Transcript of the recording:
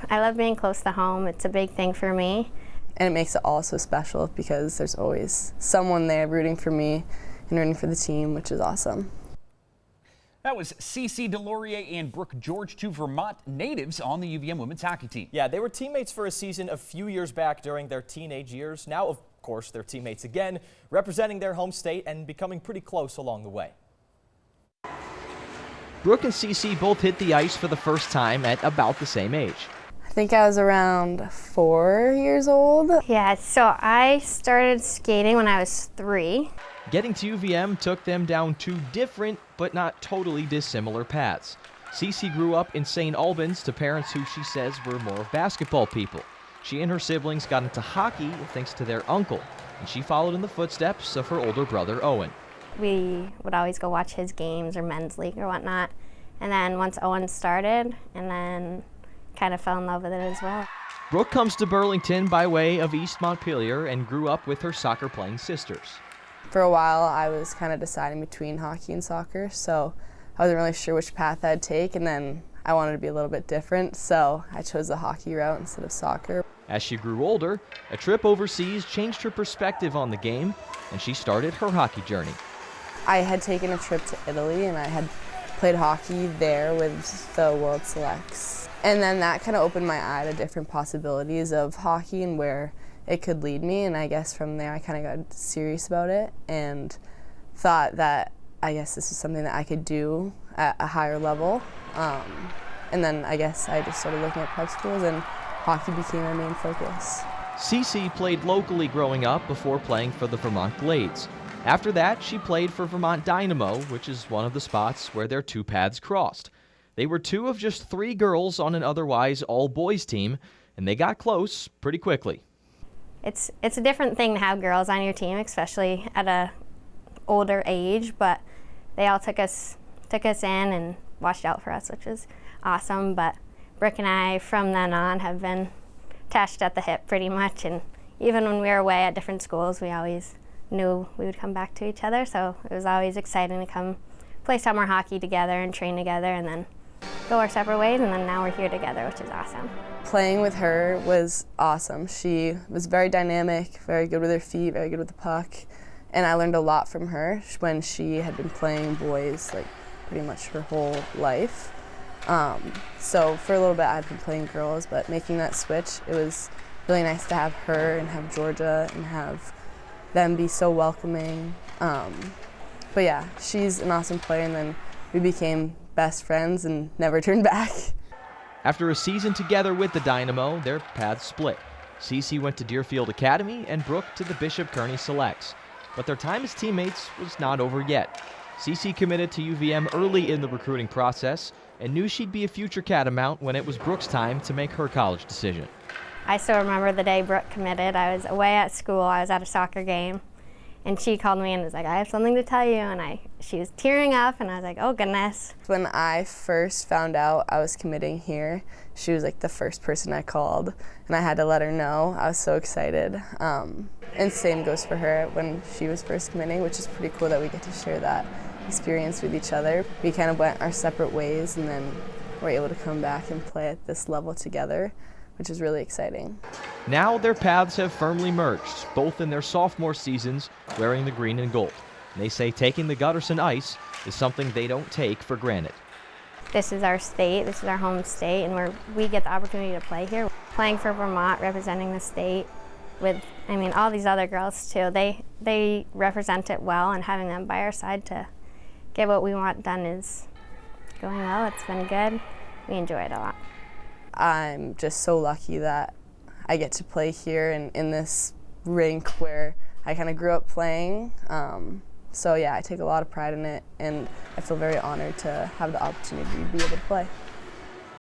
I love being close to home. It's a big thing for me. And it makes it all so special because there's always someone there rooting for me and rooting for the team, which is awesome. That was Cece Delorier and Brooke George, two Vermont natives on the UVM women's hockey team. Yeah, they were teammates for a season a few years back during their teenage years. Now, of course, they're teammates again, representing their home state and becoming pretty close along the way. Brooke and Cece both hit the ice for the first time at about the same age. I think I was around 4 years old. Yeah, so I started skating when I was 3. Getting to UVM took them down two different but not totally dissimilar paths. Cece grew up in St. Albans to parents who she says were more of basketball people. She and her siblings got into hockey thanks to their uncle, and she followed in the footsteps of her older brother Owen. We would always go watch his games or men's league or whatnot. And then once Owen started, and then kind of fell in love with it as well. Brooke comes to Burlington by way of East Montpelier and grew up with her soccer-playing sisters. For a while, I was kind of deciding between hockey and soccer, so I wasn't really sure which path I'd take, and then I wanted to be a little bit different, so I chose the hockey route instead of soccer. As she grew older, a trip overseas changed her perspective on the game, and she started her hockey journey. I had taken a trip to Italy, and I had played hockey there with the World Selects. And then that kind of opened my eye to different possibilities of hockey and where it could lead me, and I guess from there I kind of got serious about it and thought that I guess this was something that I could do at a higher level. And then I guess I just started looking at prep schools, and hockey became my main focus. Cece played locally growing up before playing for the Vermont Blades. After that, she played for Vermont Dynamo, which is one of the spots where their two paths crossed. They were two of just 3 girls on an otherwise all-boys team, and they got close pretty quickly. It's a different thing to have girls on your team, especially at a older age, but they all took us in and watched out for us, which was awesome. But Brooke and I, from then on, have been attached at the hip pretty much, and even when we were away at different schools, we always knew we would come back to each other, so it was always exciting to come play summer hockey together and train together and then go our separate ways, and then now we're here together, which is awesome. Playing with her was awesome. She was very dynamic, very good with her feet, very good with the puck, and I learned a lot from her when she had been playing boys like pretty much her whole life. So for a little bit I'd been playing girls, but making that switch, it was really nice to have her and have Georgia and have them be so welcoming. But yeah, she's an awesome player, and then we became best friends and never turned back. After a season together with the Dynamo, their paths split. Cece went to Deerfield Academy and Brooke to the Bishop Kearney Selects. But their time as teammates was not over yet. Cece committed to UVM early in the recruiting process and knew she'd be a future Catamount when it was Brooke's time to make her college decision. I still remember the day Brooke committed. I was away at school. I was at a soccer game, and she called me and was like, "I have something to tell you," and she was tearing up, and I was like, "Oh goodness." When I first found out I was committing here, she was like the first person I called, and I had to let her know. I was so excited. And same goes for her when she was first committing, which is pretty cool that we get to share that experience with each other. We kind of went our separate ways, and then were able to come back and play at this level together, which is really exciting. Now their paths have firmly merged, both in their sophomore seasons wearing the green and gold. And they say taking the Gutterson ice is something they don't take for granted. This is our state, this is our home state, and we get the opportunity to play here. Playing for Vermont, representing the state with, all these other girls too. They represent it well, and having them by our side to get what we want done is going well. It's been good. We enjoy it a lot. I'm just so lucky that I get to play here and in this rink where I kind of grew up playing. So yeah, I take a lot of pride in it, and I feel very honored to have the opportunity to be able to play.